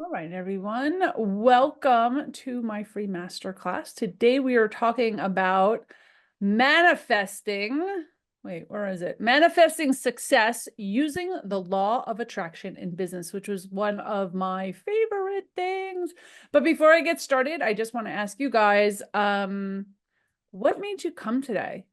All right, everyone. Welcome to my free masterclass. Today we are talking about manifesting. Wait, where is it? Manifesting success using the law of attraction in business, which was one of my favorite things. But before I get started, I just want to ask you guys, what made you come today?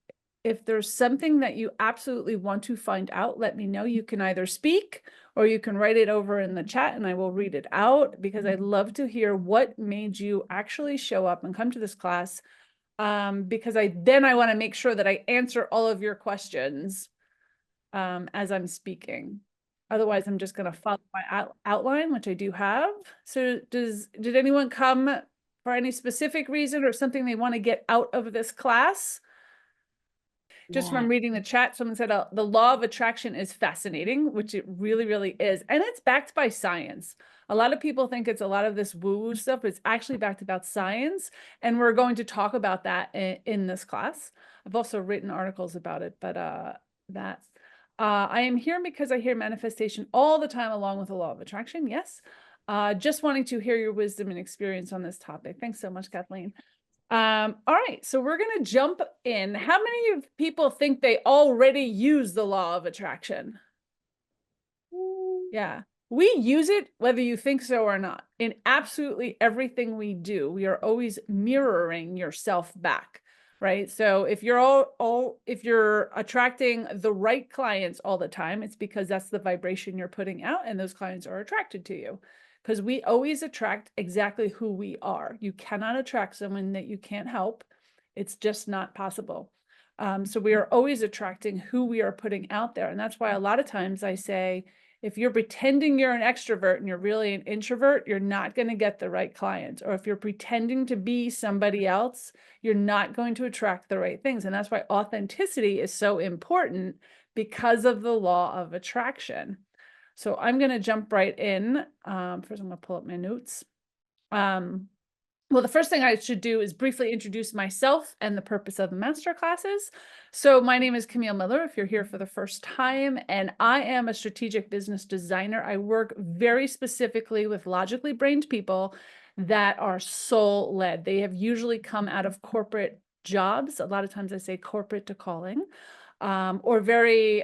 If there's something that you absolutely want to find out, let me know. You can either speak or you can write it over in the chat and I will read it out because I'd love to hear what made you actually show up and come to this class. Because I want to make sure that I answer all of your questions as I'm speaking. Otherwise, I'm just going to follow my outline, which I do have. So did anyone come for any specific reason or something they want to get out of this class? Just from reading the chat, someone said the law of attraction is fascinating, which it really, really is. And it's backed by science. A lot of people think it's a lot of this woo-woo stuff, but it's actually backed about science. And we're going to talk about that in this class. I've also written articles about it, but I am here because I hear manifestation all the time along with the law of attraction. Yes. Just wanting to hear your wisdom and experience on this topic. Thanks so much, Kathleen. All right, so we're going to jump in. How many of people think they already use the law of attraction? Yeah, we use it whether you think so or not. In absolutely everything we do, we are always mirroring yourself back, right? So if you're if you're attracting the right clients all the time, it's because that's the vibration you're putting out and those clients are attracted to you. Because we always attract exactly who we are. You cannot attract someone that you can't help. It's just not possible. So we are always attracting who we are putting out there. And that's why a lot of times I say, if you're pretending you're an extrovert and you're really an introvert, you're not going to get the right clients. Or if you're pretending to be somebody else, you're not going to attract the right things. And that's why authenticity is so important because of the law of attraction. So I'm going to jump right in. First, I'm going to pull up my notes. Well, the first thing I should do is briefly introduce myself and the purpose of the master classes. So my name is Camille Miller, if you're here for the first time, and I am a strategic business designer. I work very specifically with logically brained people that are soul-led. They have usually come out of corporate jobs. A lot of times I say corporate to calling, or very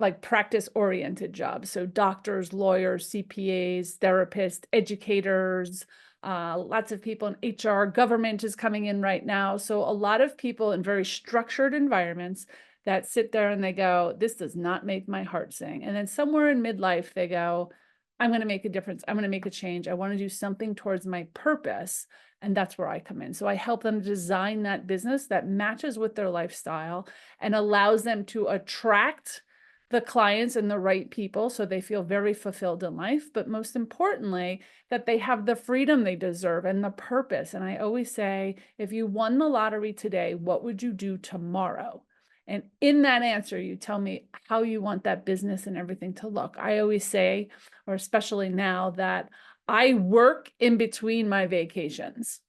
like practice-oriented jobs. So doctors, lawyers, CPAs, therapists, educators, lots of people in HR, government is coming in right now. So a lot of people in very structured environments that sit there and they go, this does not make my heart sing. And then somewhere in midlife, they go, I'm going to make a difference. I'm going to make a change. I want to do something towards my purpose. And that's where I come in. So I help them design that business that matches with their lifestyle and allows them to attract the clients and the right people so they feel very fulfilled in life, but most importantly, that they have the freedom they deserve and the purpose. And I always say, if you won the lottery today, what would you do tomorrow? And in that answer, you tell me how you want that business and everything to look. I always say, or especially now, that I work in between my vacations,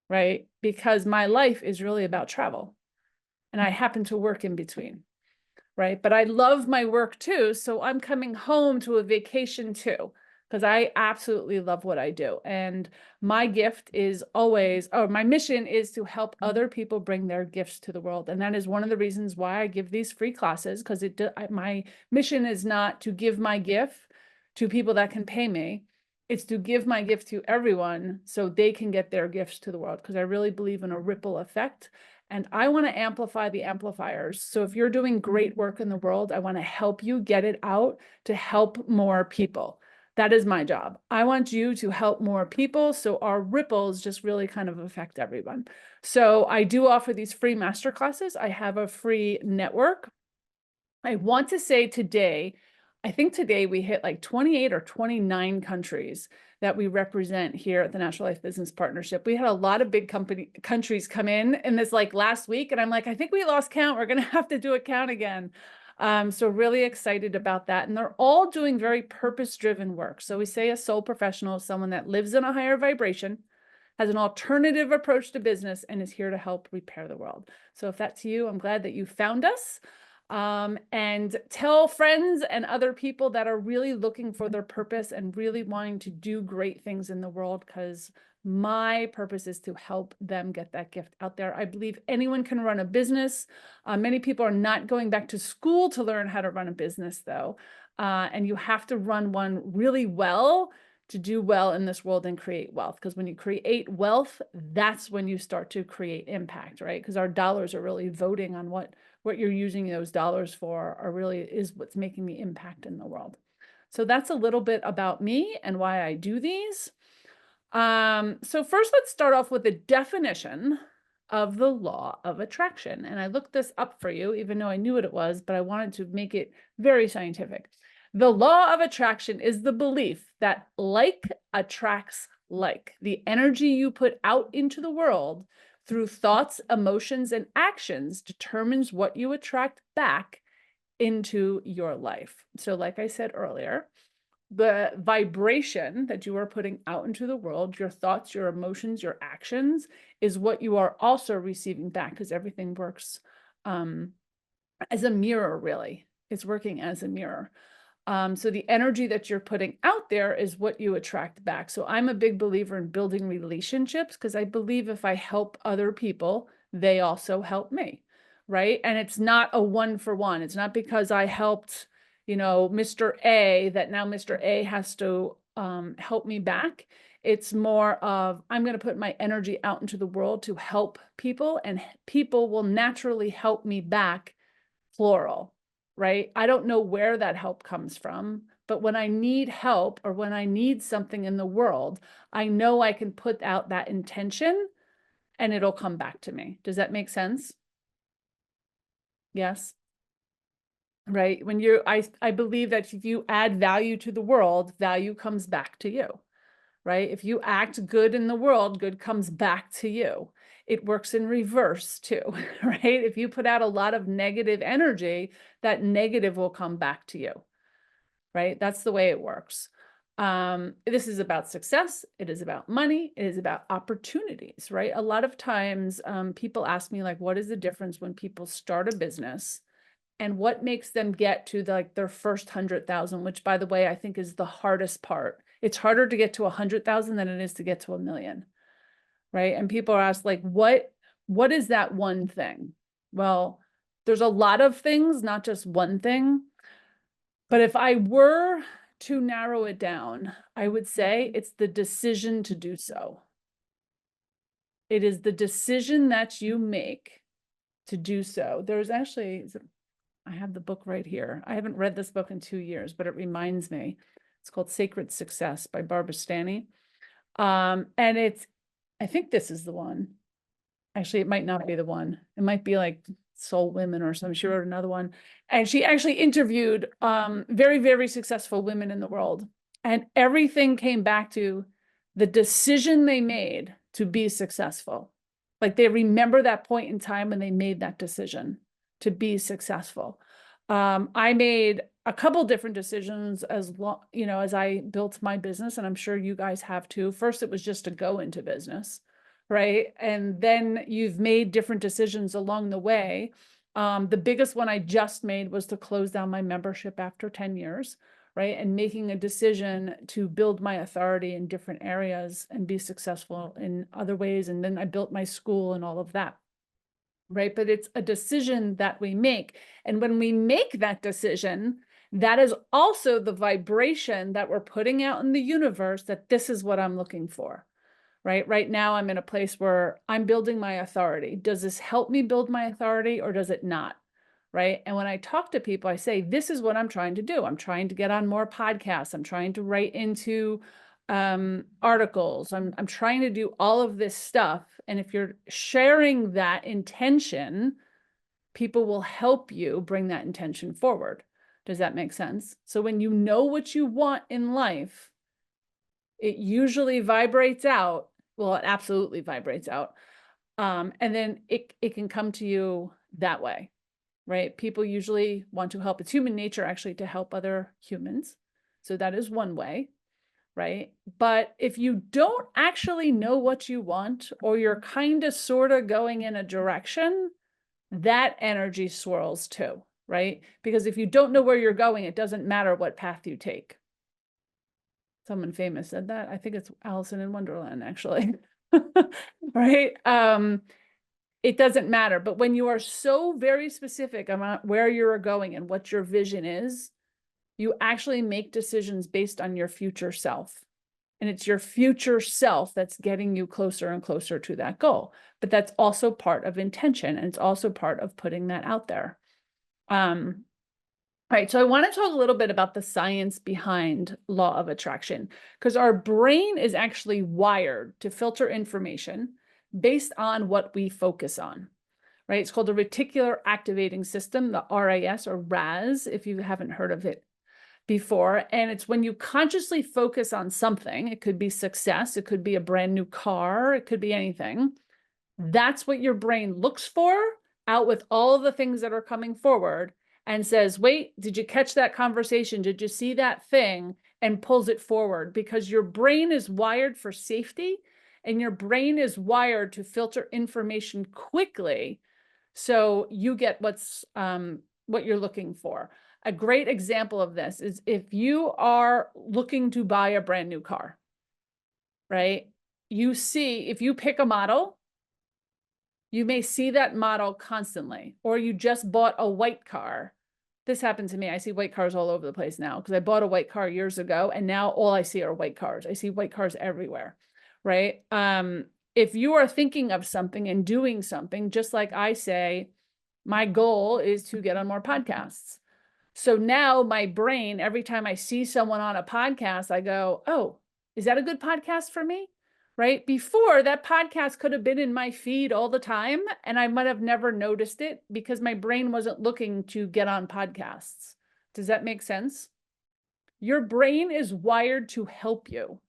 right? Because my life is really about travel. And I happen to work in between. Right. But I love my work too. So I'm coming home to a vacation too, because I absolutely love what I do. And my gift is always, or my mission is to help other people bring their gifts to the world. And that is one of the reasons why I give these free classes, because my mission is not to give my gift to people that can pay me. It's to give my gift to everyone so they can get their gifts to the world, because I really believe in a ripple effect. And I want to amplify the amplifiers. So if you're doing great work in the world, I want to help you get it out to help more people. That is my job. I want you to help more people so our ripples just really kind of affect everyone. So I do offer these free masterclasses. I have a free network. I want to say today, I think today we hit like 28 or 29 countries that we represent here at the Natural Life Business Partnership. We had a lot of big countries come in this like last week, and I'm like, I think we lost count. We're going to have to do a count again. So really excited about that. And they're all doing very purpose-driven work. So we say a soul professional is someone that lives in a higher vibration, has an alternative approach to business, and is here to help repair the world. So if that's you, I'm glad that you found us. And tell friends and other people that are really looking for their purpose and really wanting to do great things in the world, because my purpose is to help them get that gift out there. I believe anyone can run a business. Many people are not going back to school to learn how to run a business, though. And you have to run one really well to do well in this world and create wealth. Because when you create wealth, that's when you start to create impact, right? Because our dollars are really voting on what you're using those dollars for, are really is what's making the impact in the world. So that's a little bit about me and why I do these. So first, let's start off with a definition of the law of attraction. And I looked this up for you, even though I knew what it was, but I wanted to make it very scientific. The law of attraction is the belief that like attracts like. The energy you put out into the world through thoughts, emotions, and actions determines what you attract back into your life. So like I said earlier, the vibration that you are putting out into the world, your thoughts, your emotions, your actions, is what you are also receiving back, because everything works as a mirror, really. It's working as a mirror. So the energy that you're putting out there is what you attract back. So I'm a big believer in building relationships, because I believe if I help other people, they also help me, right? And it's not a one-for-one. It's not because I helped, Mr. A, that now Mr. A has to help me back. It's more of, I'm going to put my energy out into the world to help people, and people will naturally help me back, plural. Right? I don't know where that help comes from, but when I need help or when I need something in the world, I know I can put out that intention and it'll come back to me. Does that make sense? Yes. Right? When I believe that if you add value to the world, value comes back to you. Right? If you act good in the world, good comes back to you. It works in reverse too, right? If you put out a lot of negative energy, that negative will come back to you, right? That's the way it works. This is about success. It is about money. It is about opportunities, right? A lot of times people ask me, like, what is the difference when people start a business and what makes them get to their first 100,000, which, by the way, I think is the hardest part. It's harder to get to 100,000 than it is to get to 1,000,000, right? And people are asked, like, what is that one thing? Well, there's a lot of things, not just one thing. But if I were to narrow it down, I would say it's the decision to do so. It is the decision that you make to do so. There's actually, I have the book right here. I haven't read this book in 2 years, but it reminds me. It's called Sacred Success by Barbara Stanny. And I think this is the one. Actually, it might not be the one. It might be like Soul Women or something. She wrote another one. And she actually interviewed very, very successful women in the world. And everything came back to the decision they made to be successful. Like, they remember that point in time when they made that decision to be successful. I made a couple different decisions as I built my business, and I'm sure you guys have too. First, it was just to go into business, right? And then you've made different decisions along the way. The biggest one I just made was to close down my membership after 10 years, right? And making a decision to build my authority in different areas and be successful in other ways. And then I built my school and all of that. Right? But it's a decision that we make. And when we make that decision, that is also the vibration that we're putting out in the universe, that this is what I'm looking for, right? Right now, I'm in a place where I'm building my authority. Does this help me build my authority, or does it not? Right? And when I talk to people, I say, this is what I'm trying to do. I'm trying to get on more podcasts. I'm trying to write into articles. I'm trying to do all of this stuff. And if you're sharing that intention, people will help you bring that intention forward. Does that make sense? So when you know what you want in life, it usually vibrates out. Well, it absolutely vibrates out. And then it can come to you that way, right? People usually want to help. It's human nature, actually, to help other humans. So that is one way. Right? But if you don't actually know what you want, or you're kind of sort of going in a direction, that energy swirls too. right? Because if you don't know where you're going, it doesn't matter what path you take. Someone famous said that. I think it's Allison in Wonderland, actually. Right? It doesn't matter. But when you are so very specific about where you're going and what your vision is, you actually make decisions based on your future self. And it's your future self that's getting you closer and closer to that goal. But that's also part of intention, and it's also part of putting that out there. All right, so I want to talk a little bit about the science behind law of attraction, because our brain is actually wired to filter information based on what we focus on, right? It's called the reticular activating system, the RAS or RAS, if you haven't heard of it before. And it's when you consciously focus on something, it could be success, it could be a brand new car, it could be anything. That's what your brain looks for out with all of the things that are coming forward and says, wait, did you catch that conversation? Did you see that thing? And pulls it forward, because your brain is wired for safety and your brain is wired to filter information quickly so you get what you're looking for. A great example of this is if you are looking to buy a brand new car, right? You see, if you pick a model, you may see that model constantly, or you just bought a white car. This happened to me. I see white cars all over the place now because I bought a white car years ago, and now all I see are white cars. I see white cars everywhere, right? If you are thinking of something and doing something, just like I say, my goal is to get on more podcasts. So now my brain, every time I see someone on a podcast, I go, oh, is that a good podcast for me? Right? Before, that podcast could have been in my feed all the time, and I might have never noticed it because my brain wasn't looking to get on podcasts. Does that make sense? Your brain is wired to help you.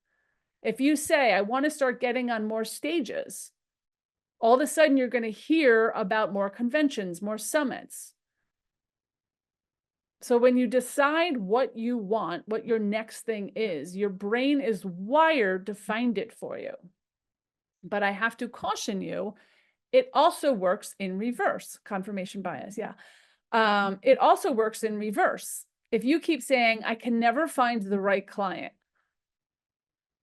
If you say, I want to start getting on more stages, all of a sudden you're going to hear about more conventions, more summits. So when you decide what you want, what your next thing is, your brain is wired to find it for you. But I have to caution you, it also works in reverse. Confirmation bias, yeah. It also works in reverse. If you keep saying, I can never find the right client,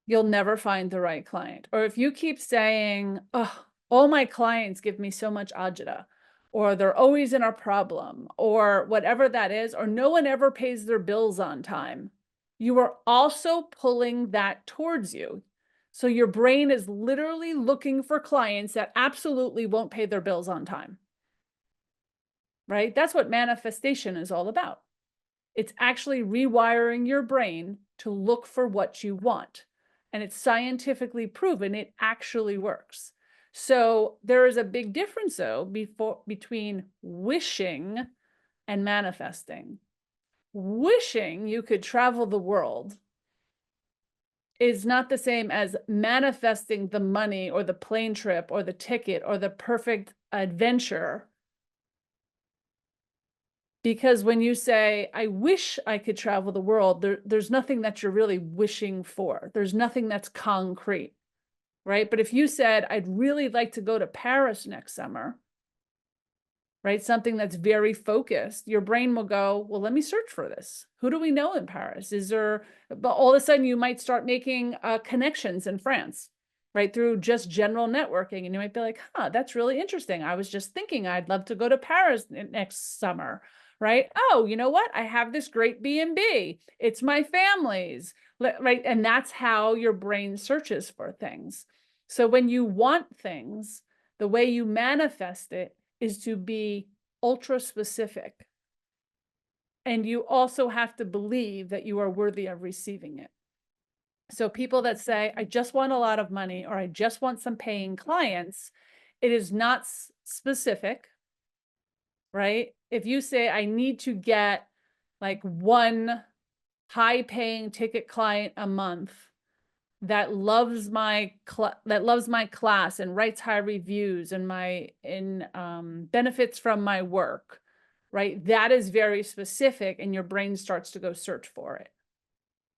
you'll never find the right client. Or if you keep saying, oh, all my clients give me so much agita, or they're always in a problem, or whatever that is, or no one ever pays their bills on time, you are also pulling that towards you. So your brain is literally looking for clients that absolutely won't pay their bills on time, right? That's what manifestation is all about. It's actually rewiring your brain to look for what you want. And it's scientifically proven it actually works. So there is a big difference, though, between wishing and manifesting. Wishing you could travel the world is not the same as manifesting the money or the plane trip or the ticket or the perfect adventure. Because when you say, I wish I could travel the world, there's nothing that you're really wishing for. There's nothing that's concrete, right? But if you said, I'd really like to go to Paris next summer, right? Something that's very focused, your brain will go, well, let me search for this. Who do we know in Paris? But all of a sudden you might start making connections in France, right? Through just general networking. And you might be like, huh, that's really interesting. I was just thinking I'd love to go to Paris next summer, right? Oh, you know what? I have this great B&B. It's my family's, right? And that's how your brain searches for things. So when you want things, the way you manifest it is to be ultra specific. And you also have to believe that you are worthy of receiving it. So people that say, I just want a lot of money, or I just want some paying clients, it is not specific, right? If you say, I need to get like one high paying ticket client a month that loves my class and writes high reviews and benefits from my work, right? That is very specific, and your brain starts to go search for it.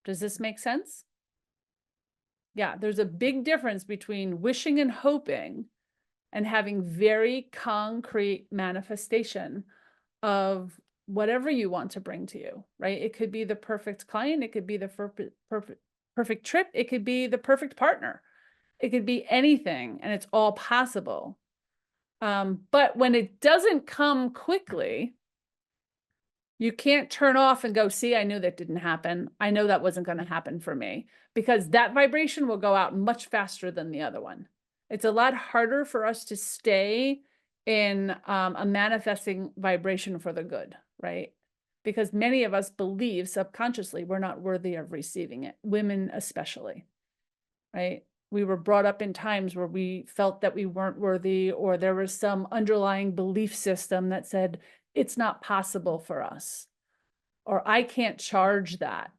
Does this make sense? Yeah, there's a big difference between wishing and hoping and having very concrete manifestation of whatever you want to bring to you, right? It could be the perfect client. It could be the perfect trip. It could be the perfect partner. It could be anything, and it's all possible. But when it doesn't come quickly, you can't turn off and go, see, I knew that didn't happen. I know that wasn't going to happen for me, because that vibration will go out much faster than the other one. It's a lot harder for us to stay in a manifesting vibration for the good, right? Because many of us believe subconsciously we're not worthy of receiving it, women especially, right? We were brought up in times where we felt that we weren't worthy, or there was some underlying belief system that said, it's not possible for us, or I can't charge that,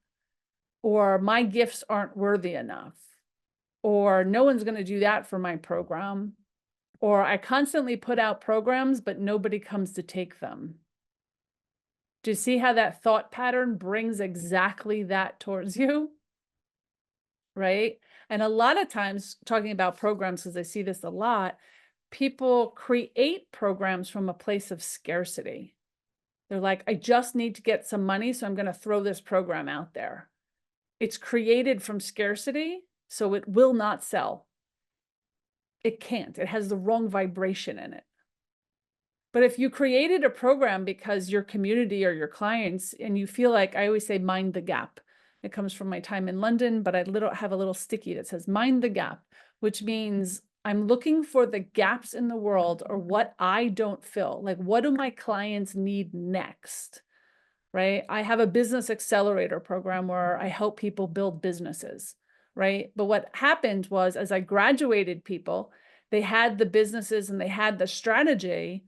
or my gifts aren't worthy enough, or no one's going to do that for my program, or I constantly put out programs, but nobody comes to take them. Do you see how that thought pattern brings exactly that towards you? Right? And a lot of times, talking about programs, because I see this a lot, people create programs from a place of scarcity. They're like, I just need to get some money, so I'm going to throw this program out there. It's created from scarcity, so it will not sell. It can't. It has the wrong vibration in it. But if you created a program because your community or your clients, and you feel like, I always say, mind the gap. It comes from my time in London, but I have a little sticky that says mind the gap, which means I'm looking for the gaps in the world, or what I don't fill. Like, what do my clients need next? Right? I have a business accelerator program where I help people build businesses, right? But what happened was, as I graduated people, they had the businesses and they had the strategy,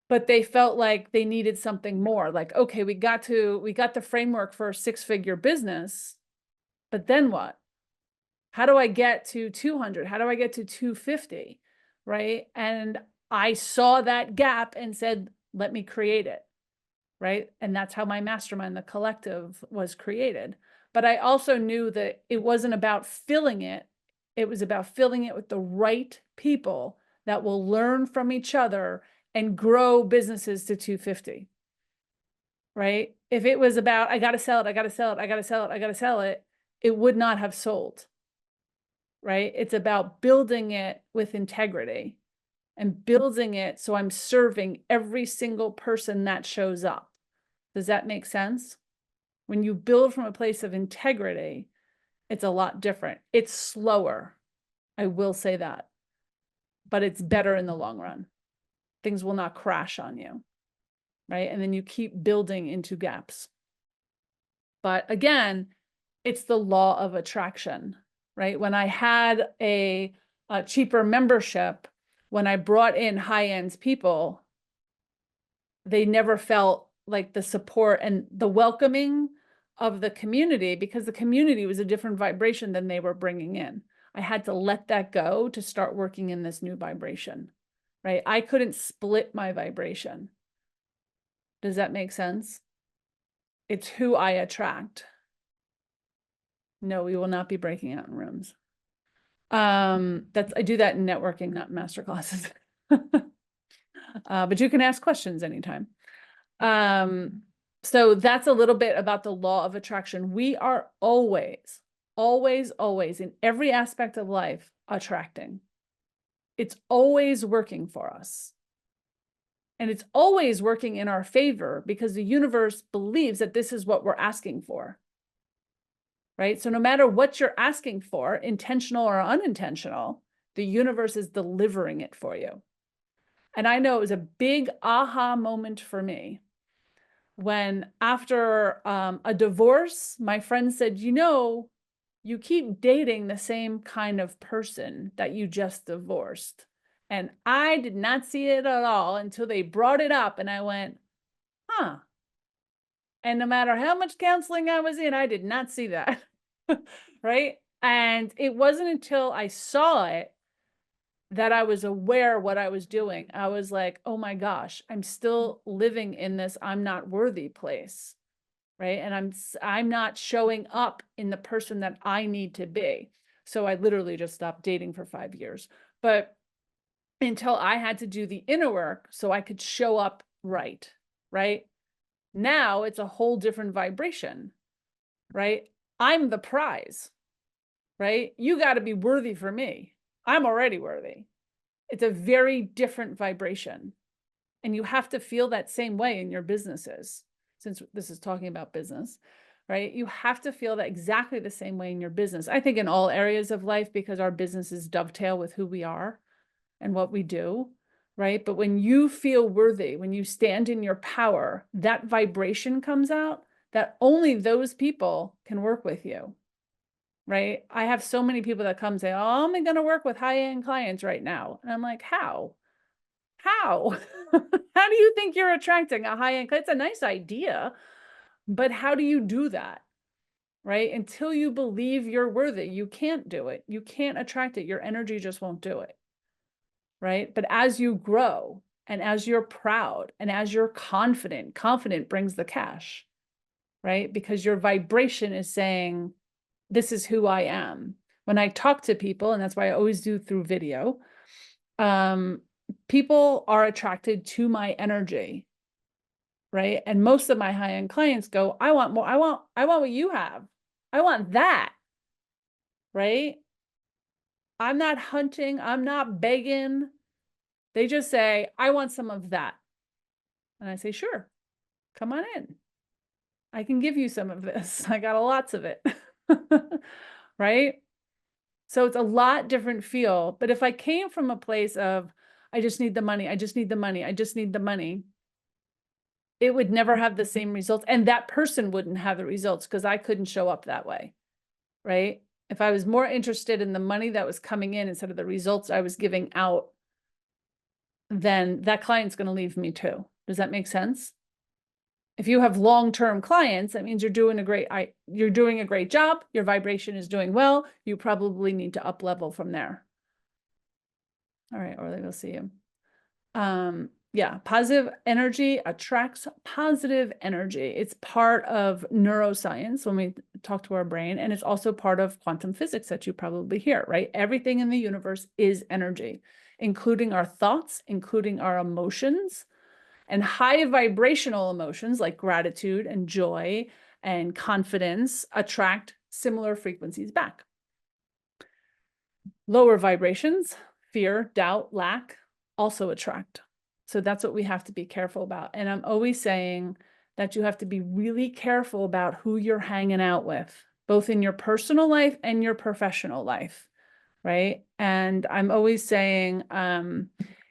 but they felt like they needed something more. Like, okay, we got the framework for a 6-figure business, but then what? How do I get to 200? How do I get to 250? Right? And I saw that gap and said, let me create it. Right? And that's how my mastermind, the collective, was created. But I also knew that it wasn't about filling it. It was about filling it with the right people that will learn from each other and grow businesses to 250. Right? If it was about, I got to sell it, I got to sell it, I got to sell it, I got to sell it, it would not have sold. Right? It's about building it with integrity and building it so I'm serving every single person that shows up. Does that make sense? When you build from a place of integrity, it's a lot different. It's slower, I will say that, but it's better in the long run. Things will not crash on you, right? And then you keep building into gaps. But again, it's the law of attraction, right? When I had a cheaper membership, when I brought in high-end people, they never felt like the support and the welcoming of the community, because the community was a different vibration than they were bringing in. I had to let that go to start working in this new vibration, right? I couldn't split my vibration. Does that make sense? It's who I attract. No, we will not be breaking out in rooms. I do that in networking, not masterclasses. But you can ask questions anytime. So that's a little bit about the law of attraction. We are always, always, always, in every aspect of life, attracting. It's always working for us. And it's always working in our favor, because the universe believes that this is what we're asking for. Right? So no matter what you're asking for, intentional or unintentional, the universe is delivering it for you. And I know it was a big aha moment for me when, after a divorce, my friend said, you keep dating the same kind of person that you just divorced. And I did not see it at all until they brought it up, and I went, huh. And no matter how much counseling I was in, I did not see that. Right? And it wasn't until I saw it that I was aware what I was doing. I was like, oh my gosh, I'm still living in this I'm not worthy place. Right? And I'm not showing up in the person that I need to be. So I literally just stopped dating for 5 years. But until I had to do the inner work so I could show up right. right? Now it's a whole different vibration, right? I'm the prize, right? You got to be worthy for me. I'm already worthy. It's a very different vibration. And you have to feel that same way in your businesses, since this is talking about business, right? You have to feel that exactly the same way in your business. I think in all areas of life, because our businesses dovetail with who we are and what we do, right? But when you feel worthy, when you stand in your power, that vibration comes out that only those people can work with you, right? I have so many people that come say, oh, I'm only going to work with high-end clients right now. And I'm like, how? How? How do you think you're attracting a high-end client? It's a nice idea, but how do you do that? Right? Until you believe you're worthy, you can't do it. You can't attract it. Your energy just won't do it. Right? But as you grow and as you're proud and as you're confident, confident brings the cash, right? Because your vibration is saying, this is who I am. When I talk to people, and that's why I always do through video, people are attracted to my energy, right? And most of my high-end clients go, I want more. I want what you have. I want that, right? I'm not hunting. I'm not begging. They just say, I want some of that. And I say, sure, come on in. I can give you some of this. I got lots of it, right? So it's a lot different feel. But if I came from a place of, I just need the money, I just need the money, I just need the money, it would never have the same results. And that person wouldn't have the results because I couldn't show up that way, right? If I was more interested in the money that was coming in instead of the results I was giving out, then that client's going to leave me too. Does that make sense? If you have long-term clients, that means you're doing a great job. Your vibration is doing well. You probably need to up level from there. All right, Orly, we'll see you. Yeah, positive energy attracts positive energy. It's part of neuroscience when we talk to our brain, and it's also part of quantum physics that you probably hear, right? Everything in the universe is energy, including our thoughts, including our emotions, and high vibrational emotions like gratitude and joy and confidence attract similar frequencies back. Lower vibrations, fear, doubt, lack, also attract. So that's what we have to be careful about. And I'm always saying that you have to be really careful about who you're hanging out with, both in your personal life and your professional life, right? And I'm always saying,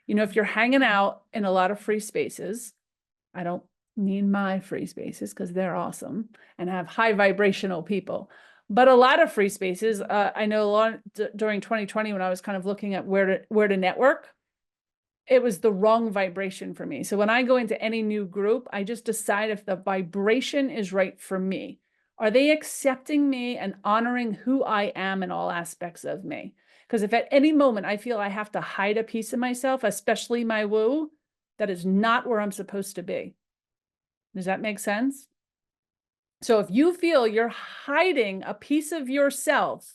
if you're hanging out in a lot of free spaces, I don't mean my free spaces because they're awesome and have high vibrational people. But a lot of free spaces, I know a lot during 2020 when I was kind of looking at where to network, it was the wrong vibration for me. So when I go into any new group, I just decide if the vibration is right for me. Are they accepting me and honoring who I am in all aspects of me? Because if at any moment I feel I have to hide a piece of myself, especially my woo, that is not where I'm supposed to be. Does that make sense? So if you feel you're hiding a piece of yourself,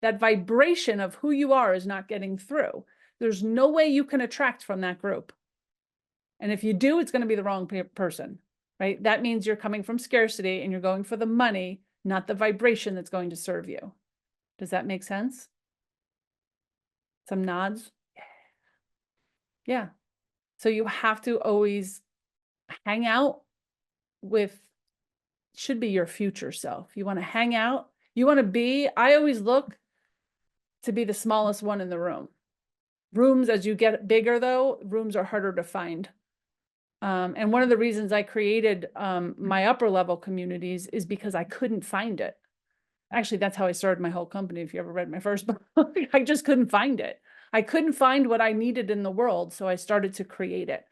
that vibration of who you are is not getting through, there's no way you can attract from that group. And if you do, it's going to be the wrong person, right? That means you're coming from scarcity and you're going for the money, not the vibration that's going to serve you. Does that make sense? Some nods? Yeah. So you have to always hang out with, should be your future self. You want to hang out. You want to be, I always look to be the smallest one in the room. Rooms, as you get bigger though, rooms are harder to find. And one of the reasons I created my upper level communities is because I couldn't find it. Actually, that's how I started my whole company. If you ever read my first book, I just couldn't find it. I couldn't find what I needed in the world. So I started to create it.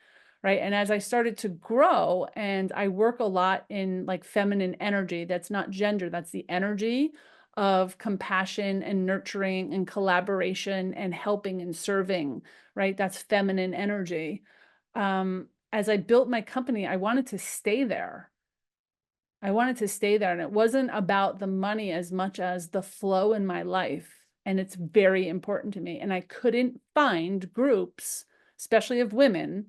Right. And as I started to grow, and I work a lot in like feminine energy, that's not gender, that's the energy of compassion and nurturing and collaboration and helping and serving, right? That's feminine energy. As I built my company, I wanted to stay there. I wanted to stay there. And it wasn't about the money as much as the flow in my life. And it's very important to me. And I couldn't find groups, especially of women,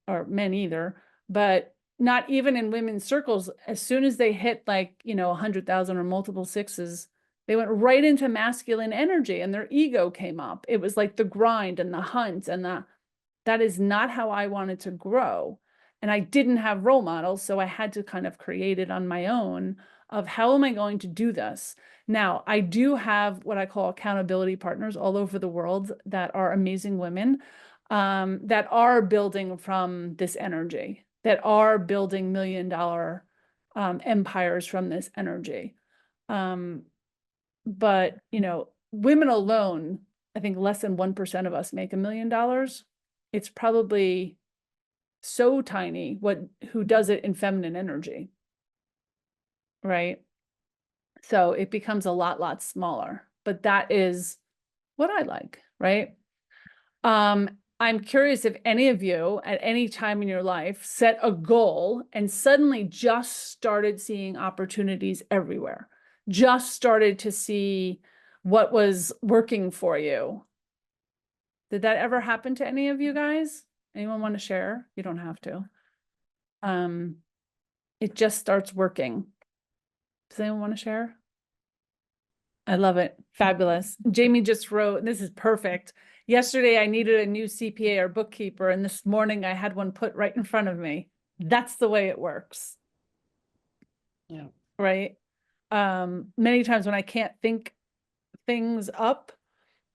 or men either, but not even in women's circles, as soon as they hit like, 100,000 or multiple sixes, they went right into masculine energy and their ego came up. It was like the grind and the hunt and that is not how I wanted to grow. And I didn't have role models, so I had to kind of create it on my own of how am I going to do this? Now, I do have what I call accountability partners all over the world that are amazing women that are building from this energy, that are building $1 million empires from this energy. But, women alone, I think less than 1% of us make $1 million. It's probably so tiny who does it in feminine energy, right? So it becomes a lot smaller, but that is what I like, right? I'm curious if any of you at any time in your life set a goal and suddenly just started seeing opportunities everywhere, just started to see what was working for you. Did that ever happen to any of you guys? Anyone want to share? You don't have to. It just starts working. Does anyone want to share? I love it. Fabulous. Jamie just wrote, and this is perfect. Yesterday, I needed a new CPA or bookkeeper, and this morning I had one put right in front of me. That's the way it works. Yeah. Right. Many times when I can't think things up,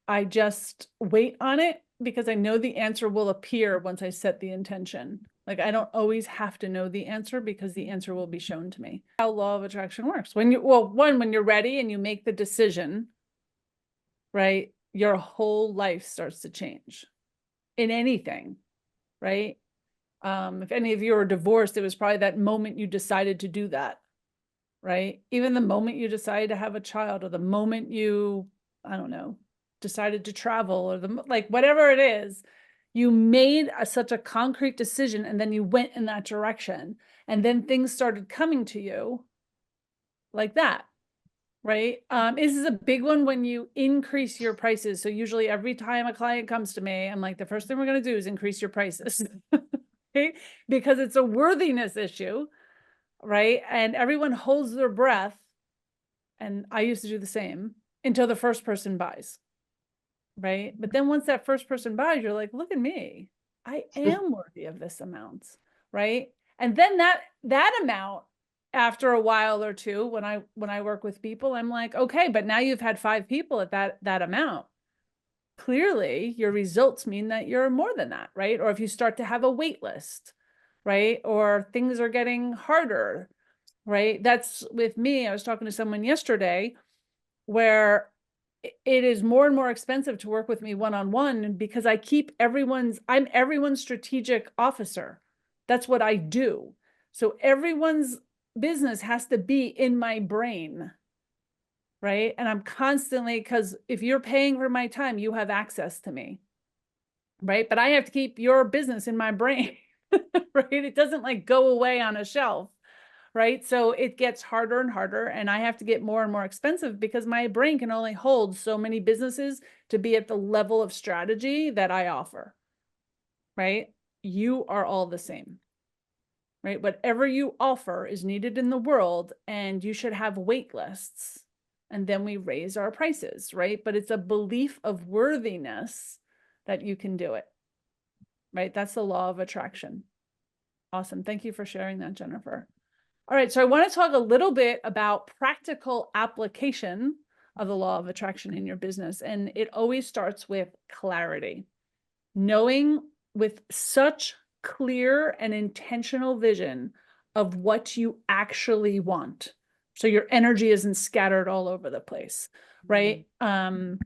I just wait on it because I know the answer will appear once I set the intention. Like I don't always have to know the answer because the answer will be shown to me. How law of attraction works. When you're ready and you make the decision, right, your whole life starts to change in anything, right? If any of you are divorced, it was probably that moment you decided to do that, right? Even the moment you decided to have a child or the moment you, I don't know, decided to travel or like whatever it is, you made such a concrete decision and then you went in that direction and then things started coming to you like that, right? This is a big one when you increase your prices. So usually every time a client comes to me, I'm like, the first thing we're going to do is increase your prices, okay? Because it's a worthiness issue, right? And everyone holds their breath. And I used to do the same until the first person buys, right? But then once that first person buys, you're like, look at me. I am worthy of this amount, right? And then that amount after a while or two, when I work with people, I'm like, okay, but now you've had 5 people at that amount. Clearly, your results mean that you're more than that, right? Or if you start to have a wait list, right? Or things are getting harder, right? That's with me. I was talking to someone yesterday where it is more and more expensive to work with me one-on-one because I'm everyone's strategic officer. That's what I do. So everyone's business has to be in my brain, right? And I'm constantly, because if you're paying for my time, you have access to me, right? But I have to keep your business in my brain, right? It doesn't like go away on a shelf, right? So it gets harder and harder, and I have to get more and more expensive because my brain can only hold so many businesses to be at the level of strategy that I offer, right? You are all the same, right? Whatever you offer is needed in the world, and you should have wait lists. And then we raise our prices, right? But it's a belief of worthiness that you can do it, right? That's the law of attraction. Awesome. Thank you for sharing that, Jennifer. All right, so I want to talk a little bit about practical application of the law of attraction in your business. And it always starts with clarity, knowing with such clear and intentional vision of what you actually want. So your energy isn't scattered all over the place, right? When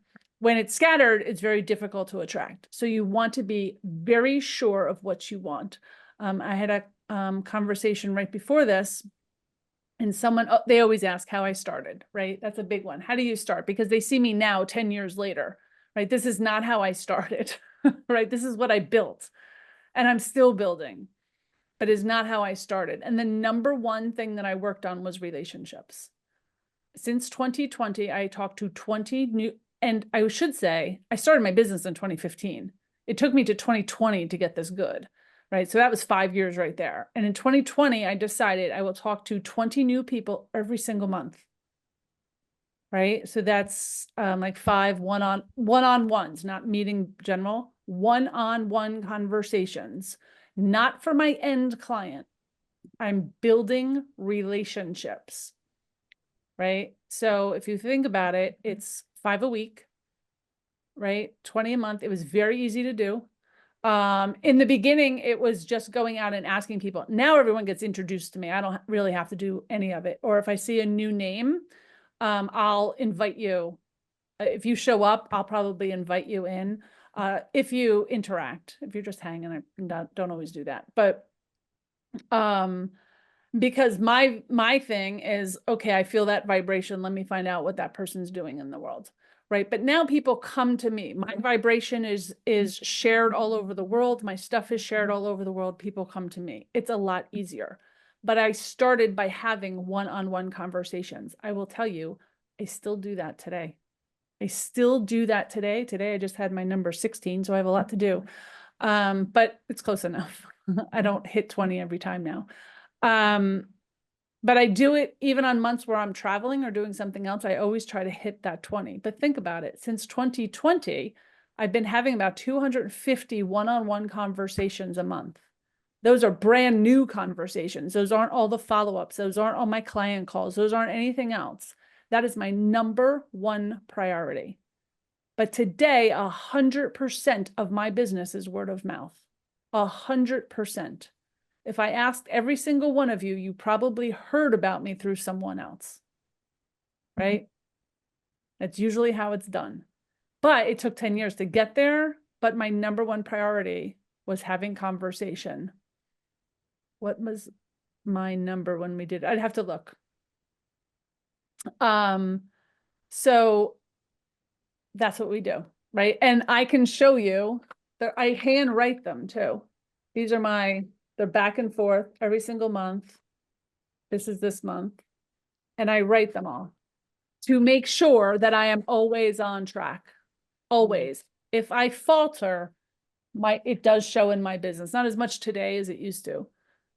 it's scattered, it's very difficult to attract. So you want to be very sure of what you want. I had a conversation right before this, and they always ask how I started, right? That's a big one. How do you start? Because they see me now 10 years later, right? This is not how I started, right? This is what I built, and I'm still building, but it's not how I started. And the number one thing that I worked on was relationships. Since 2020, I talked to 20 new, and I should say, I started my business in 2015. It took me to 2020 to get this good, right? So that was 5 years right there. And in 2020, I decided I will talk to 20 new people every single month. Right? So that's like 5 one-on-ones, not meeting general, one-on-one conversations, not for my end client. I'm building relationships, right? So if you think about it, it's 5 a week, right? 20 a month. It was very easy to do. In the beginning, it was just going out and asking people. Now everyone gets introduced to me. I don't really have to do any of it. Or if I see a new name, I'll invite you. If you show up, I'll probably invite you in. If you interact, if you're just hanging, I don't always do that. But because my thing is, okay, I feel that vibration. Let me find out what that person's doing in the world. Right. But now people come to me. My vibration is shared all over the world. My stuff is shared all over the world. People come to me. It's a lot easier. But I started by having one-on-one conversations. I will tell you, I still do that today. I still do that today. Today, I just had my number 16, so I have a lot to do. But it's close enough. I don't hit 20 every time now. But I do it even on months where I'm traveling or doing something else. I always try to hit that 20. But think about it. Since 2020, I've been having about 250 one-on-one conversations a month. Those are brand new conversations. Those aren't all the follow-ups. Those aren't all my client calls. Those aren't anything else. That is my number one priority. But today, 100% of my business is word of mouth. 100%. If I asked every single one of you, you probably heard about me through someone else, right? That's usually how it's done. But it took 10 years to get there. But my number one priority was having conversation. What was my number when we did it? I'd have to look. So that's what we do, right? And I can show you that I handwrite them too. These are they're back and forth every single month. This is this month. And I write them all to make sure that I am always on track. Always. If I falter, it does show in my business, not as much today as it used to,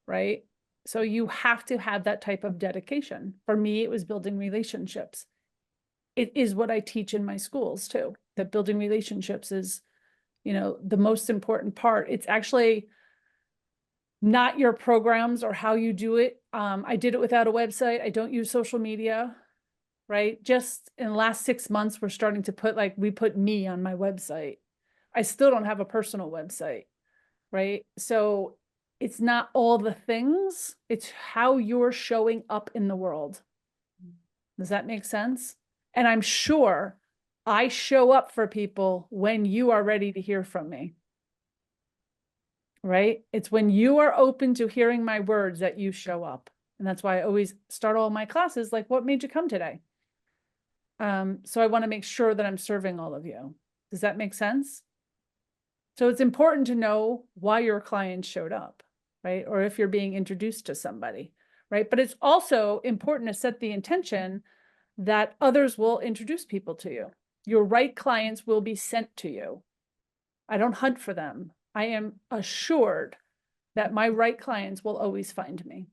right? So you have to have that type of dedication. For me, it was building relationships. It is what I teach in my schools too, that building relationships is, the most important part. It's actually not your programs or how you do it. I did it without a website. I don't use social media, right? Just in the last 6 months, we're starting to we put me on my website. I still don't have a personal website, right? So it's not all the things, it's how you're showing up in the world. Does that make sense? And I'm sure I show up for people when you are ready to hear from me. Right? It's when you are open to hearing my words that you show up. And that's why I always start all my classes like, what made you come today? So I want to make sure that I'm serving all of you. Does that make sense? So it's important to know why your client showed up, right? Or if you're being introduced to somebody, right? But it's also important to set the intention that others will introduce people to you. Your right clients will be sent to you. I don't hunt for them. I am assured that my right clients will always find me,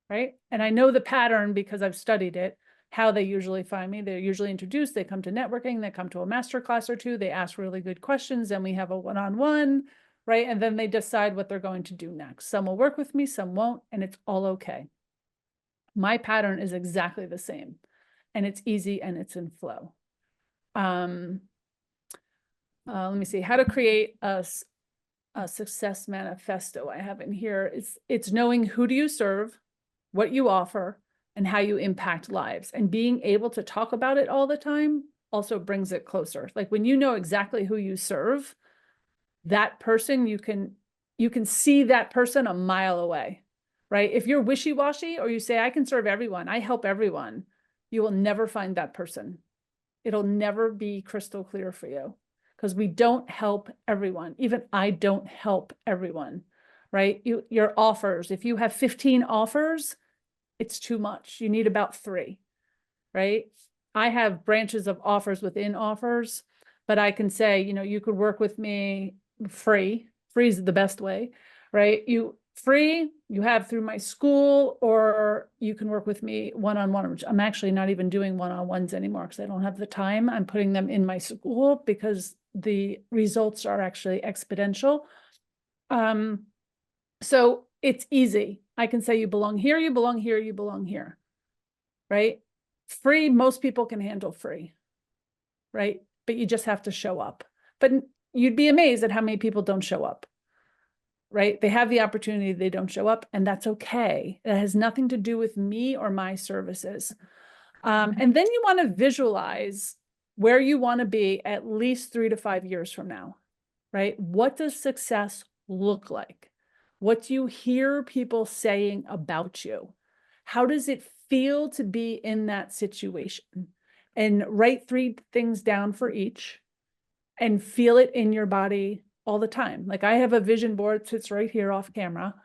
right? And I know the pattern because I've studied it, how they usually find me. They're usually introduced, they come to networking, they come to a masterclass or two, they ask really good questions, then we have a one-on-one, right? And then they decide what they're going to do next. Some will work with me, some won't, and it's all okay. My pattern is exactly the same, and it's easy and it's in flow. Let me see, how to create a success manifesto I have in here. It's knowing who do you serve, what you offer, and how you impact lives. And being able to talk about it all the time also brings it closer. Like when you know exactly who you serve, that person, you can see that person a mile away, right? If you're wishy-washy or you say, I can serve everyone, I help everyone, you will never find that person. It'll never be crystal clear for you. Because we don't help everyone. Even I don't help everyone, right? Your offers, if you have 15 offers, it's too much. You need about 3, right? I have branches of offers within offers, but I can say, you could work with me free. Free is the best way, right? You have through my school, or you can work with me one-on-one, which I'm actually not even doing one-on-ones anymore because I don't have the time. I'm putting them in my school because the results are actually exponential. So it's easy. I can say you belong here, you belong here, you belong here, right? Free, most people can handle free, right? But you just have to show up. But you'd be amazed at how many people don't show up, right? They have the opportunity, they don't show up, and that's okay. It has nothing to do with me or my services. And then you want to visualize where you want to be at least 3 to 5 years from now, right? What does success look like? What do you hear people saying about you? How does it feel to be in that situation? And write 3 things down for each and feel it in your body all the time. Like I have a vision board, sits right here off camera.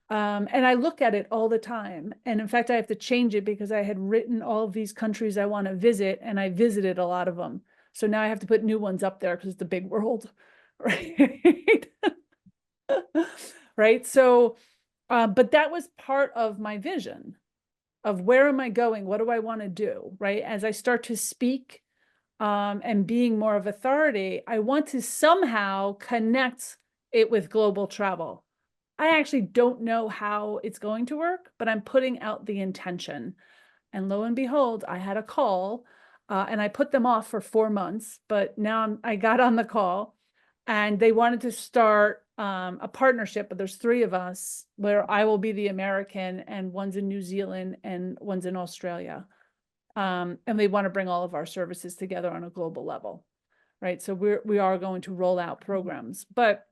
And I look at it all the time. And in fact, I have to change it because I had written all of these countries I want to visit, and I visited a lot of them. So now I have to put new ones up there because it's the big world, right? Right. So, but that was part of my vision of where am I going? What do I want to do? Right. As I start to speak and being more of authority, I want to somehow connect it with global travel. I actually don't know how it's going to work, but I'm putting out the intention. And lo and behold, I had a call and I put them off for 4 months, but now I got on the call and they wanted to start a partnership, but there's 3 of us where I will be the American and one's in New Zealand and one's in Australia. And they want to bring all of our services together on a global level, right? So we are going to roll out programs, but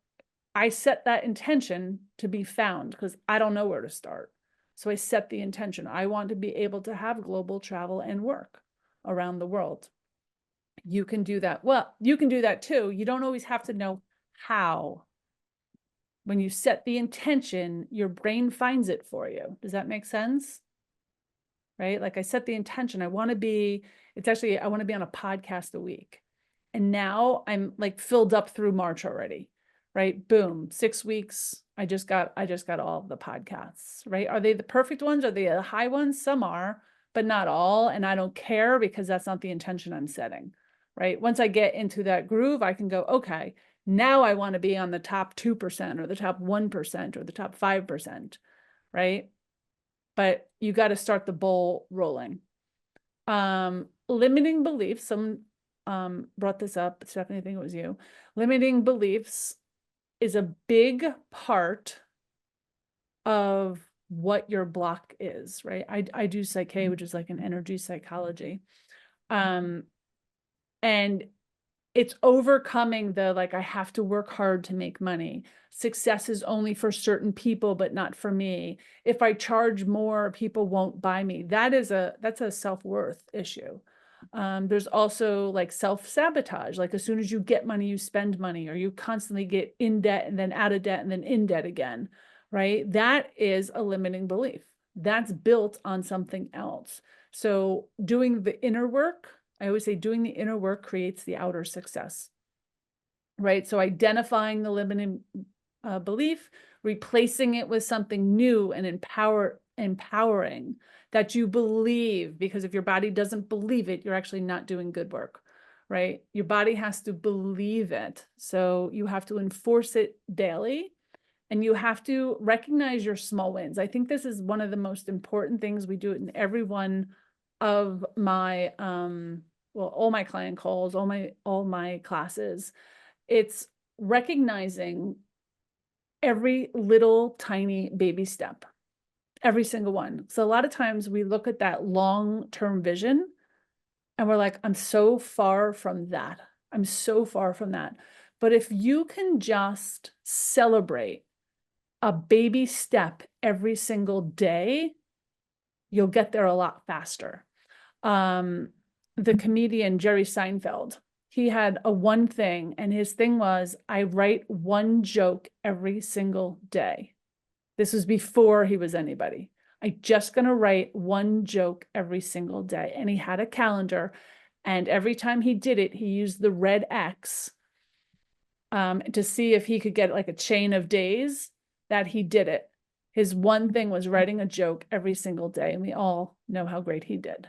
I set that intention to be found because I don't know where to start. So I set the intention. I want to be able to have global travel and work around the world. You can do that. Well, you can do that too. You don't always have to know how. When you set the intention, your brain finds it for you. Does that make sense? Right? Like I set the intention. I want to be on a podcast a week. And now I'm like filled up through March already, right? Boom, 6 weeks. I just got all of the podcasts, right? Are they the perfect ones? Are they the high ones? Some are, but not all. And I don't care because that's not the intention I'm setting, right? Once I get into that groove, I can go, okay, now I want to be on the top 2% or the top 1% or the top 5%, right? But you got to start the ball rolling. Limiting beliefs. Some brought this up. Stephanie, I think it was you. Limiting beliefs is a big part of what your block is, right? I do Psyche, which is like an energy psychology. And it's overcoming the like, I have to work hard to make money. Success is only for certain people, but not for me. If I charge more, people won't buy me. That's a self-worth issue. There's also like self-sabotage. Like as soon as you get money, you spend money, or you constantly get in debt and then out of debt and then in debt again, right? That is a limiting belief. That's built on something else. So doing the inner work, I always say doing the inner work creates the outer success, right? So identifying the limiting belief, replacing it with something new and empowering that you believe, because if your body doesn't believe it, you're actually not doing good work, right? Your body has to believe it. So you have to enforce it daily, and you have to recognize your small wins. I think this is one of the most important things. We do it in every one of my all my client calls, all my classes. It's recognizing every little tiny baby step, every single one. So a lot of times we look at that long-term vision and we're like, I'm so far from that. I'm so far from that. But if you can just celebrate a baby step every single day, you'll get there a lot faster. The comedian Jerry Seinfeld, he had a one thing, and his thing was, I write one joke every single day. This was before he was anybody. I just gonna write one joke every single day. And he had a calendar, and every time he did it, he used the red X to see if he could get like a chain of days. that he did it. His one thing was writing a joke every single day. And we all know how great he did,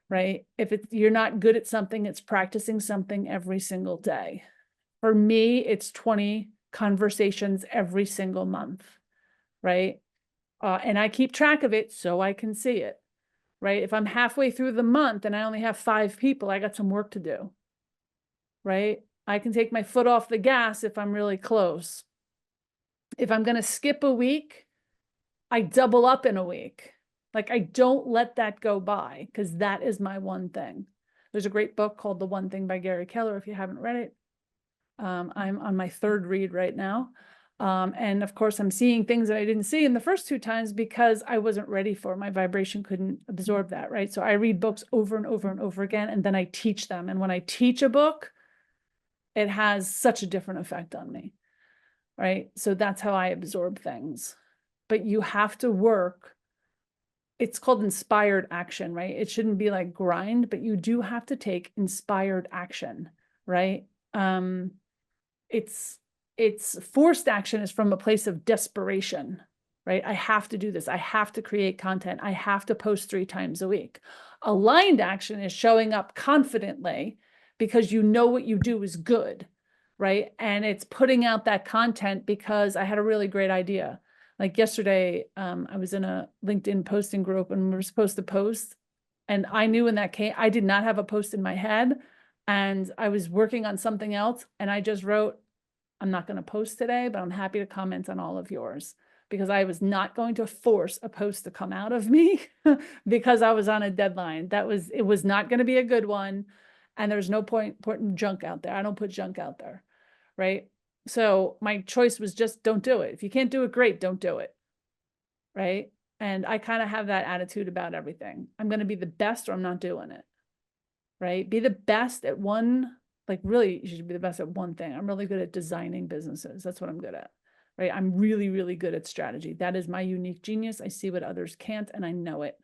right? If you're not good at something, it's practicing something every single day. For me, it's 20 conversations every single month, right? And I keep track of it so I can see it, right? If I'm halfway through the month and I only have 5 people, I got some work to do, right? I can take my foot off the gas if I'm really close. If I'm going to skip a week, I double up in a week. Like, I don't let that go by, because that is my one thing. There's a great book called The One Thing by Gary Keller, if you haven't read it. I'm on my 3rd read right now. And of course, I'm seeing things that I didn't see in the first 2 times because I wasn't ready for it. My vibration couldn't absorb that, right? So I read books over and over and over again, and then I teach them. And when I teach a book, it has such a different effect on me, right? So that's how I absorb things. But you have to work. It's called inspired action, right? It shouldn't be like grind, but you do have to take inspired action, right? It's forced action is from a place of desperation, right? I have to do this. I have to create content. I have to post 3 times a week. Aligned action is showing up confidently because you know what you do is good, right? And it's putting out that content because I had a really great idea. Like yesterday, I was in a LinkedIn posting group and we were supposed to post. And I knew in that case, I did not have a post in my head. And I was working on something else. And I just wrote, I'm not going to post today, but I'm happy to comment on all of yours, because I was not going to force a post to come out of me because I was on a deadline. It was not going to be a good one. And there's no point putting junk out there. I don't put junk out there, right? So my choice was just don't do it. If you can't do it, great, don't do it, right? And I kind of have that attitude about everything. I'm going to be the best or I'm not doing it, right? Be the best at one, like really, you should be the best at one thing. I'm really good at designing businesses. That's what I'm good at, right? I'm really, really good at strategy. That is my unique genius. I see what others can't and I know it,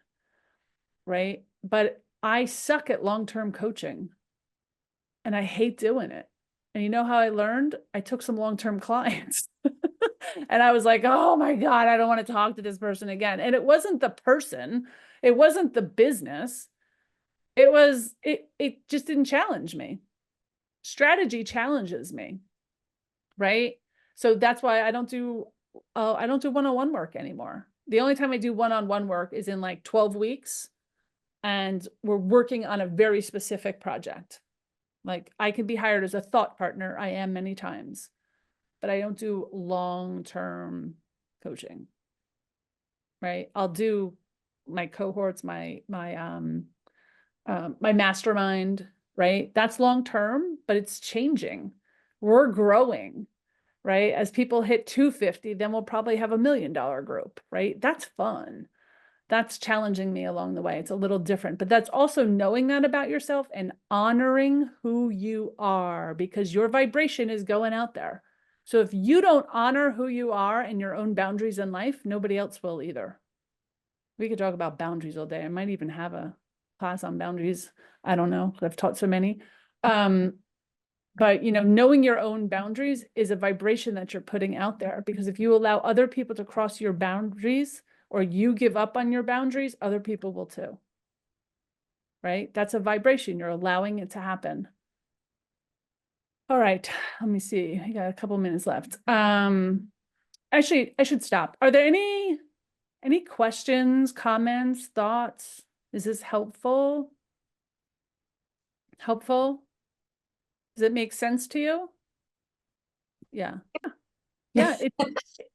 right? But I suck at long-term coaching and I hate doing it. And you know how I learned? I took some long-term clients. And I was like, oh my God, I don't want to talk to this person again. And it wasn't the person, it wasn't the business. It just didn't challenge me. Strategy challenges me, right? So that's why I don't do one-on-one work anymore. The only time I do one-on-one work is in like 12 weeks and we're working on a very specific project. Like I can be hired as a thought partner. I am many times, but I don't do long-term coaching, right? I'll do my cohorts, my mastermind, right? That's long-term, but it's changing. We're growing, right? As people hit 250, then we'll probably have $1 million group, right? That's fun. That's challenging me along the way. It's a little different, but that's also knowing that about yourself and honoring who you are, because your vibration is going out there. So if you don't honor who you are and your own boundaries in life, nobody else will either. We could talk about boundaries all day. I might even have a class on boundaries. I don't know. I've taught so many. But knowing your own boundaries is a vibration that you're putting out there, because if you allow other people to cross your boundaries or you give up on your boundaries, other people will too. Right? That's a vibration. You're allowing it to happen. All right. Let me see. I got a couple minutes left. Actually, I should stop. Are there any questions, comments, thoughts? Is this helpful? Helpful? Does it make sense to you? Yeah. Yeah,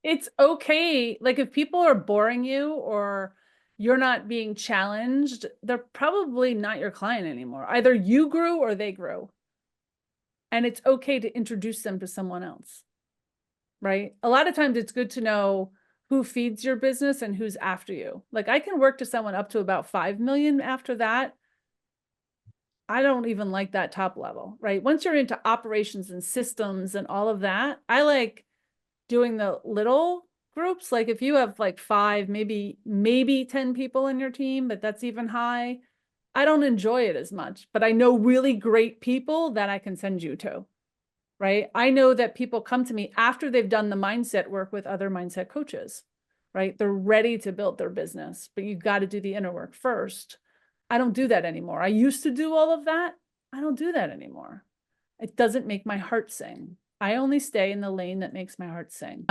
it's okay. Like if people are boring you or you're not being challenged, they're probably not your client anymore. Either you grew or they grew. And it's okay to introduce them to someone else, right? A lot of times it's good to know who feeds your business and who's after you. Like I can work to someone up to about 5 million. After that, I don't even like that top level, right? Once you're into operations and systems and all of that, I like doing the little groups. Like if you have like 5, maybe 10 people in your team, but that's even high. I don't enjoy it as much, but I know really great people that I can send you to. right? I know that people come to me after they've done the mindset work with other mindset coaches, right? They're ready to build their business, but you've got to do the inner work first. I don't do that anymore. I used to do all of that. I don't do that anymore. It doesn't make my heart sing. I only stay in the lane that makes my heart sing.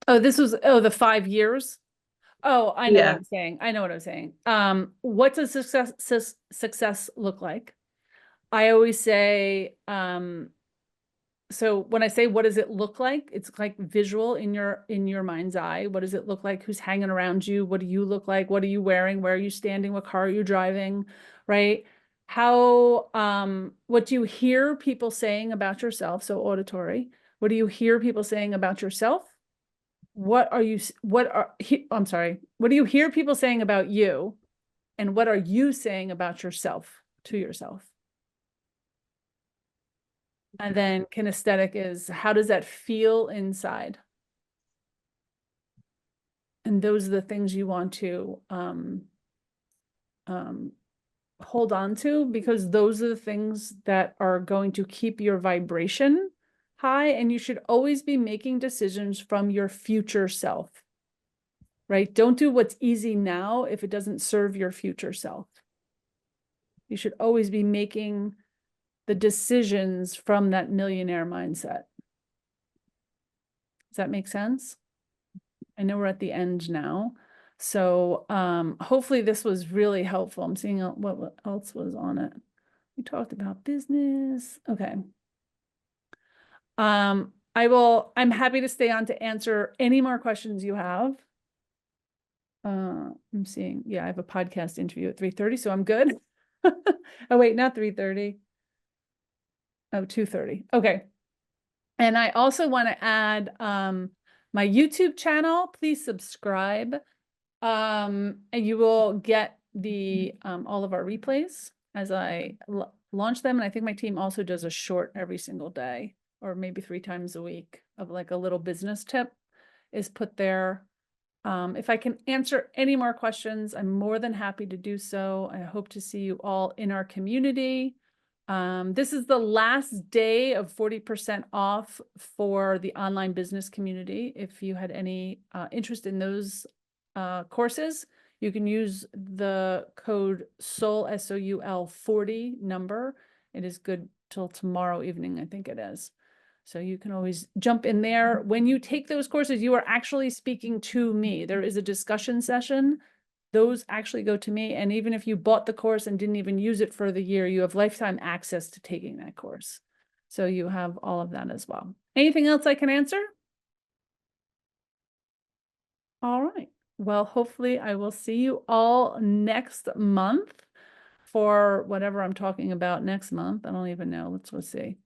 Oh, the 5 years. Oh, I know what Yeah. I'm saying. I know what I'm saying. What does success look like? I always say, so when I say what does it look like, it's like visual in your mind's eye. What does it look like? Who's hanging around you? What do you look like? What are you wearing? Where are you standing? What car are you driving? Right? What do you hear people saying about yourself? So auditory. What do you hear people saying about yourself? What do you hear people saying about you? And what are you saying about yourself to yourself? And then kinesthetic is, how does that feel inside? And those are the things you want to hold on to, because those are the things that are going to keep your vibration high. And you should always be making decisions from your future self, right? Don't do what's easy now if it doesn't serve your future self. You should always be making the decisions from that millionaire mindset. Does that make sense? I know we're at the end now. So hopefully this was really helpful. I'm seeing what else was on it. We talked about business. Okay. I'm happy to stay on to answer any more questions you have. I'm seeing, yeah, I have a podcast interview at 3:30, so I'm good. Oh, wait, not 3:30. Oh, 2:30. Okay. And I also want to add my YouTube channel. Please subscribe. And you will get the all of our replays as I launch them. And I think my team also does a short every single day, or maybe 3 times a week, of like a little business tip is put there. If I can answer any more questions, I'm more than happy to do so. I hope to see you all in our community. This is the last day of 40% off for the online business community. If you had any interest in those courses, you can use the code SOUL, SOUL 40 number. It is good till tomorrow evening, I think it is. So you can always jump in there. When you take those courses, you are actually speaking to me. There is a discussion session. Those actually go to me. And even if you bought the course and didn't even use it for the year, you have lifetime access to taking that course. So you have all of that as well. Anything else I can answer? All right. Well, hopefully I will see you all next month for whatever I'm talking about next month. I don't even know. Let's see.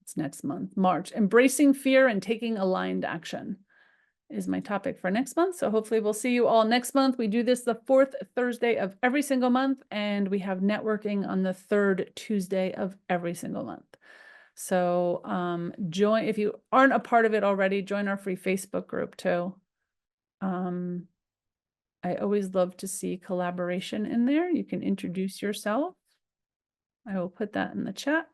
It's next month, March. Embracing fear and taking aligned action is my topic for next month. So hopefully we'll see you all next month. We do this the 4th Thursday of every single month, and we have networking on the 3rd Tuesday of every single month. So join, if you aren't a part of it already, join our free Facebook group too. I always love to see collaboration in there. You can introduce yourself. I will put that in the chat.